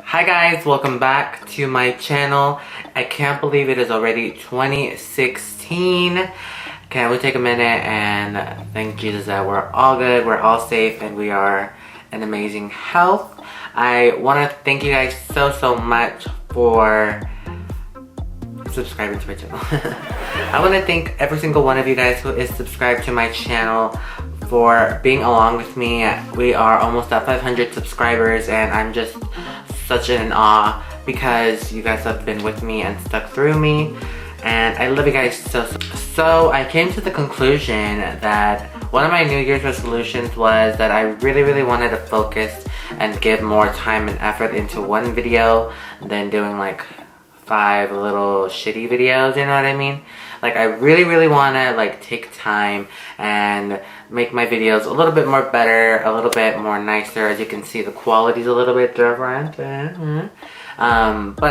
Hi guys, welcome back to my channel. I can't believe it is already 2016. Can we take a minute and thank Jesus that we're all good, we're all safe, and we are in amazing health. I want to thank you guys so much for subscribing to my channel. I want to thank every single one of you guys who is subscribed to my channel for being along with me. We are almost at 500 subscribers and I'm just such in awe because you guys have been with me and stuck through me, and I love you guys so I came to the conclusion that one of my New Year's resolutions was that I really wanted to focus and give more time and effort into one video than doing like 5 little shitty videos, you know what I mean? Like I really want to like take time and make my videos a little bit more better, a little bit more nicer. As you can see, the quality's a little bit different. But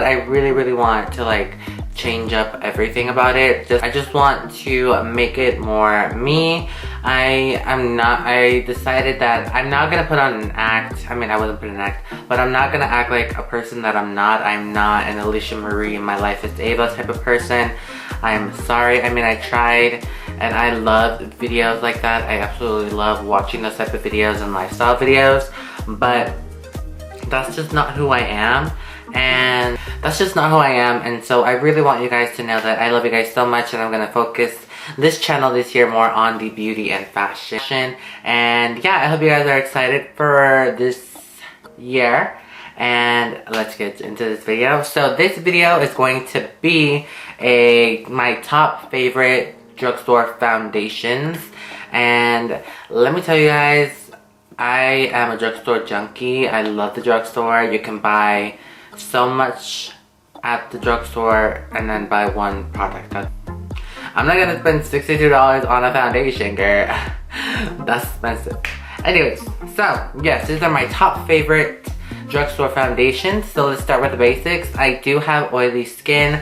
I really want to like change up everything about it. I just want to make it more me. I decided that I'm not gonna put on an act. I mean, I wasn't putting an act, but I'm not gonna act like a person that I'm not. I'm not an Alicia Marie, my life is Ava type of person. I'm sorry. I mean, I tried and I loved videos like that. I absolutely love watching those type of videos and lifestyle videos, but that's just not who I am. And so I really want you guys to know that I love you guys so much, and I'm gonna focus this channel this year more on the beauty and fashion. And yeah, I hope you guys are excited for this year, and let's get into this video. So this video is going to be my top favorite drugstore foundations, and let me tell you guys, I am a drugstore junkie. I love the drugstore. You can buy so much at the drugstore and then buy one product. I'm not gonna spend $62 on a foundation, girl. That's expensive. Anyways, so yes, these are my top favorite drugstore foundations. So let's start with the basics. I do have oily skin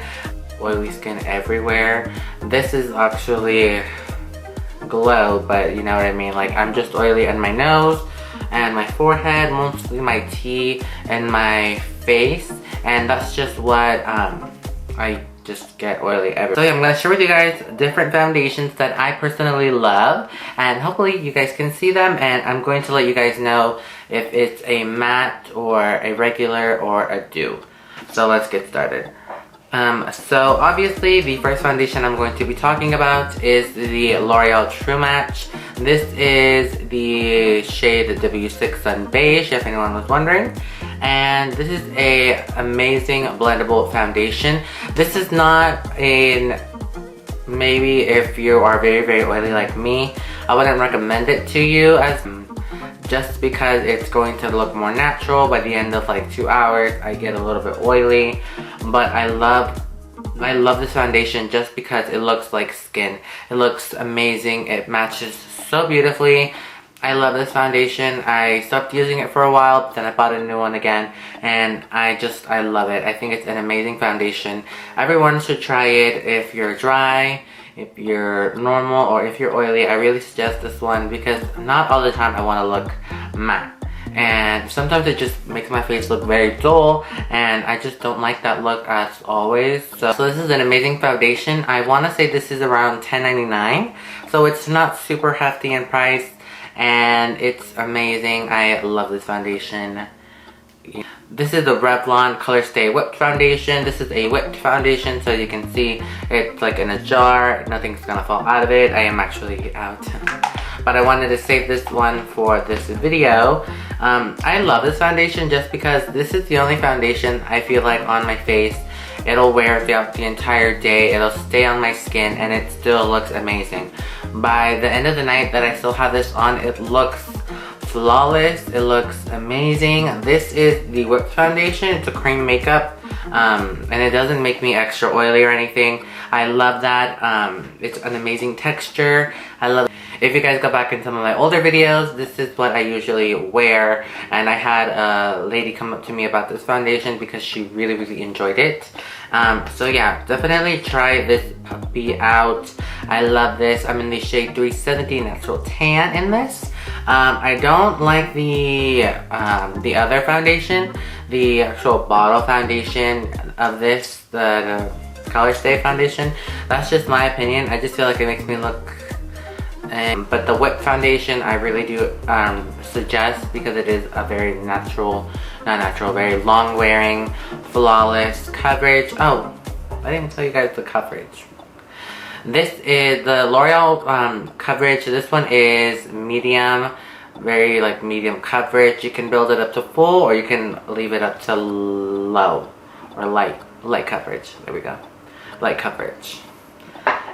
everywhere. This is actually glow, but you know what I mean. Like I'm just oily on my nose and my forehead, mostly my T and my face, and that's just what I just get oily everywhere. So yeah, I'm gonna share with you guys different foundations that I personally love, and hopefully you guys can see them, and I'm going to let you guys know if it's a matte or a regular or a dew. So let's get started. So obviously the first foundation I'm going to be talking about is the L'Oreal Pro Matte. This is the shade W6 Sun Beige, if anyone was wondering. And this is a amazing blendable foundation. This is not maybe if you are very oily like me, I wouldn't recommend it to you as just because it's going to look more natural. By the end of like 2 hours, I get a little bit oily, but I love this foundation just because it looks like skin. It looks amazing. It matches so beautifully. I love this foundation. I stopped using it for a while, but then I bought a new one again, and I love it. I think it's an amazing foundation. Everyone should try it if you're dry, if you're normal, or if you're oily. I really suggest this one because not all the time I want to look matte. And sometimes it just makes my face look very dull, and I just don't like that look as always. So this is an amazing foundation. I want to say this is around $10.99, so it's not super hefty in price, and it's amazing. I love this foundation. This is the Revlon Color Stay Whipped foundation. This is a whipped foundation, so you can see it's like in a jar. Nothing's gonna fall out of it. I am actually out. But I wanted to save this one for this video. I love this foundation just because this is the only foundation I feel like on my face. It'll wear throughout the entire day. It'll stay on my skin and it still looks amazing. By the end of the night that I still have this on, it looks flawless. It looks amazing. This is the Whipped foundation. It's a cream makeup, and it doesn't make me extra oily or anything. I love that. It's an amazing texture. I love it. if you guys go back in some of my older videos, this is what I usually wear. And I had a lady come up to me about this foundation because she really enjoyed it. So yeah, definitely try this puppy out. I love this. I'm in the shade 370 Natural Tan in this. I don't like the other foundation, the actual bottle foundation of this, the Color Stay foundation. That's just my opinion. I just feel like it makes me look but the Whipped foundation I really do suggest, because it is a very very long wearing, flawless coverage. Oh, I didn't tell you guys the coverage. This is the L'Oreal coverage. This one is medium, very like medium coverage. You can build it up to full, or you can leave it up to low or light coverage. There we go, light coverage.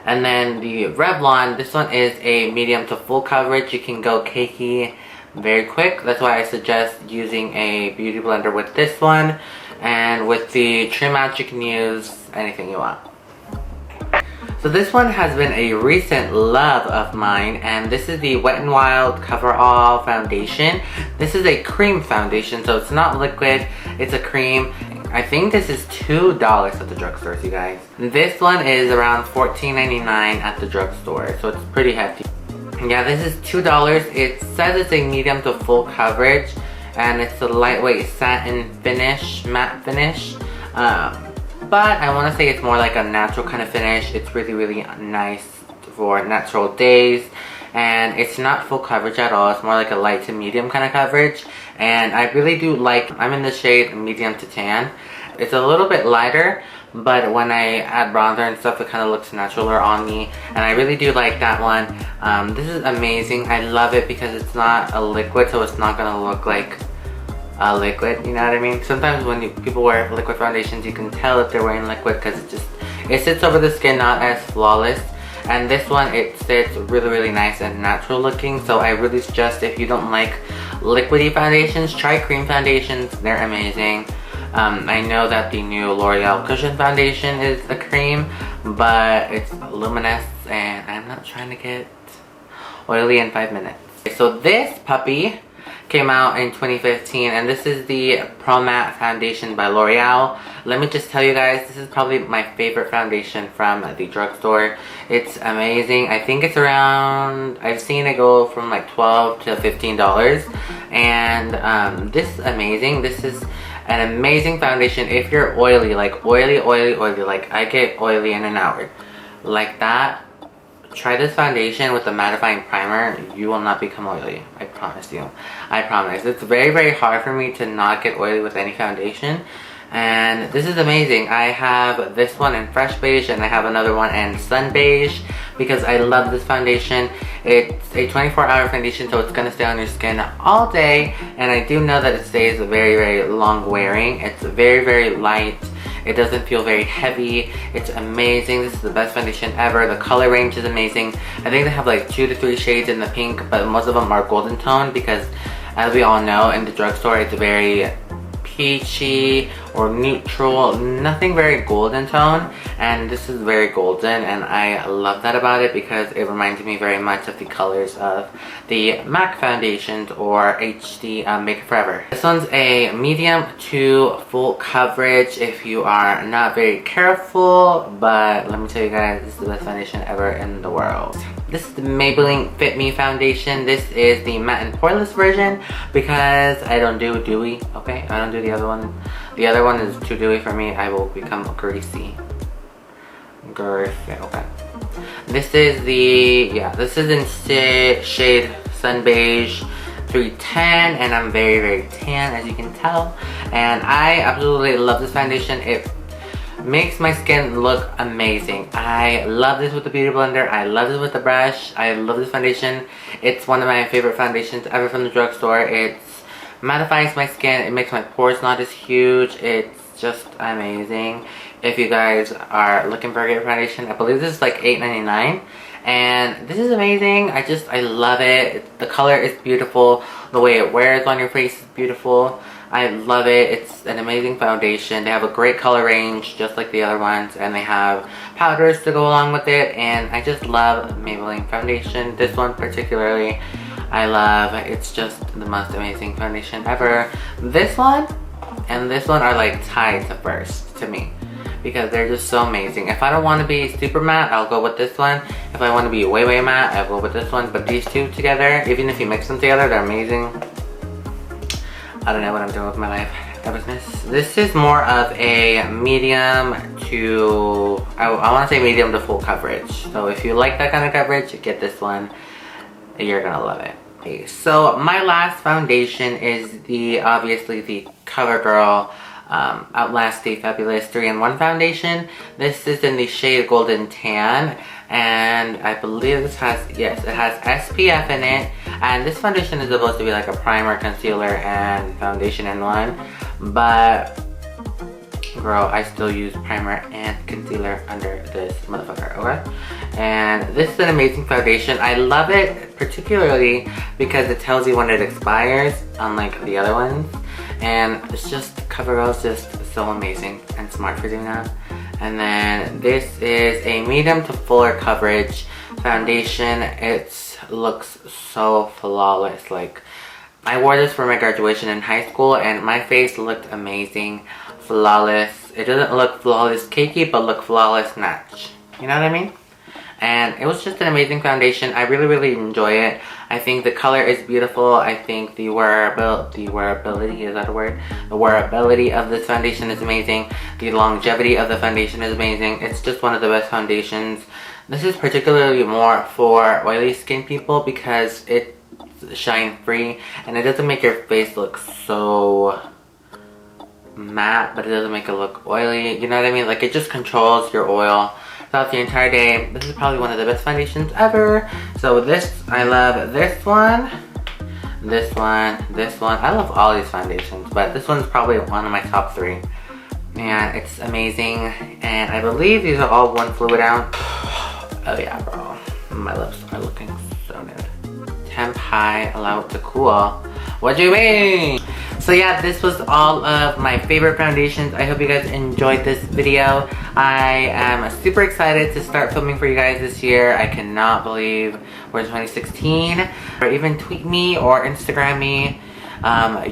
And then the Revlon, this one is a medium to full coverage. You can go cakey very quick. That's why I suggest using a beauty blender with this one. And with the trim out, you can use anything you want. So this one has been a recent love of mine, and this is the Wet n Wild Coverall foundation. This is a cream foundation, so it's not liquid, it's a cream. I think this is $2 at the drugstores, you guys. This one is around $14.99 at the drugstore, so it's pretty hefty. Yeah, this is $2. It says it's a medium to full coverage, and it's a lightweight satin finish, matte finish. But I want to say it's more like a natural kind of finish. It's really nice for natural days. And it's not full coverage at all. It's more like a light to medium kind of coverage. And I really do like, I'm in the shade medium to tan. It's a little bit lighter, but when I add bronzer and stuff, it kind of looks naturaler on me. And I really do like that one. This is amazing. I love it because it's not a liquid, so it's not going to look like a liquid, you know what I mean? Sometimes when people wear liquid foundations, you can tell if they're wearing liquid because it sits over the skin, not as flawless. And this one, it sits really nice and natural looking. So I really suggest, if you don't like liquidy foundations, try cream foundations. They're amazing. I know that the new L'Oreal Cushion foundation is a cream, but it's luminous and I'm not trying to get oily in 5 minutes. So this puppy came out in 2015, and this is the Pro Matte foundation by L'Oreal. Let me just tell you guys, this is probably my favorite foundation from the drugstore. It's amazing. I think it's around, I've seen it go from like $12 to $15, and this is amazing. This is an amazing foundation if you're oily, like oily, like I get oily in an hour like that. Try this foundation with the mattifying primer. You will not become oily. I promise you. I promise. It's very hard for me to not get oily with any foundation. And this is amazing. I have this one in Fresh Beige, and I have another one in Sun Beige, because I love this foundation. It's a 24-hour foundation, so it's going to stay on your skin all day. And I do know that it stays very long wearing. It's very light. It doesn't feel very heavy. It's amazing. This is the best foundation ever. The color range is amazing. I think they have like 2 to 3 shades in the pink, but most of them are golden tone because, as we all know, in the drugstore it's very peachy or neutral, nothing very golden tone, and this is very golden, and I love that about it because it reminds me very much of the colors of the MAC foundations or HD Makeup Forever. This one's a medium to full coverage if you are not very careful, but let me tell you guys, this is the best foundation ever in the world. This is the Maybelline Fit Me foundation. This is the matte and poreless version because I don't do dewy, okay? I don't do the other one. The other one is too dewy for me. I will become greasy. Okay. This is the, this is in shade Sun Beige 310, and I'm very tan, as you can tell. And I absolutely love this foundation. It makes my skin look amazing. I love this with the beauty blender. I love this with the brush. I love this foundation. It's one of my favorite foundations ever from the drugstore. It mattifies my skin. It makes my pores not as huge. It's just amazing. If you guys are looking for a great foundation, I believe this is like $8.99. And this is amazing. I love it. The color is beautiful. The way it wears on your face is beautiful. I love it. It's an amazing foundation. They have a great color range just like the other ones, and they have powders to go along with it, and I just love Maybelline foundation. This one particularly I love. It's just the most amazing foundation ever. This one and this one are like tied to first to me because they're just so amazing. If I don't want to be super matte, I'll go with this one. If I want to be way matte, I'll go with this one. But these two together, even if you mix them together, they're amazing. I don't know what I'm doing with my life. This is more of a medium to, I want to say medium to full coverage. So if you like that kind of coverage, get this one. You're gonna love it. Okay, so my last foundation is obviously the Covergirl Outlast Stay Fabulous 3-in-1 foundation. This is in the shade Golden Tan, and I believe this has, yes, it has SPF in it. And this foundation is supposed to be like a primer, concealer, and foundation in one. But girl, I still use primer and concealer under this motherfucker, okay? And this is an amazing foundation. I love it particularly because it tells you when it expires, unlike the other ones. And it's just, Covergirl is just so amazing and smart for doing that. And then this is a medium to fuller coverage foundation. It looks so flawless. Like, I wore this for my graduation in high school and my face looked amazing, flawless. It doesn't look flawless cakey, but look flawless natch. You know what I mean? And it was just an amazing foundation. I really enjoy it. I think the color is beautiful. I think the wearability, is that a word? The wearability of this foundation is amazing. The longevity of the foundation is amazing. It's just one of the best foundations. This is particularly more for oily skin people because it's shine free and it doesn't make your face look so matte, but it doesn't make it look oily. You know what I mean? Like, it just controls your oil throughout the entire day. This is probably one of the best foundations ever. So this, I love this one, this one, this one. I love all these foundations, but this one's probably one of my top 3. And it's amazing. And I believe these are all one fluid ounce. Oh yeah, bro. My lips are looking so nude. Temp high, allow it to cool. What do you mean? So yeah, this was all of my favorite foundations. I hope you guys enjoyed this video. I am super excited to start filming for you guys this year. I cannot believe we're in 2016. Or even tweet me or Instagram me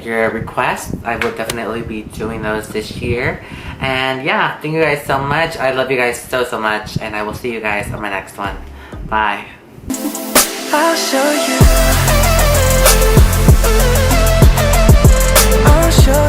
your requests. I will definitely be doing those this year. And yeah, thank you guys so much. I love you guys so much, and I will see you guys on my next one. Bye. I'll show you. I'll show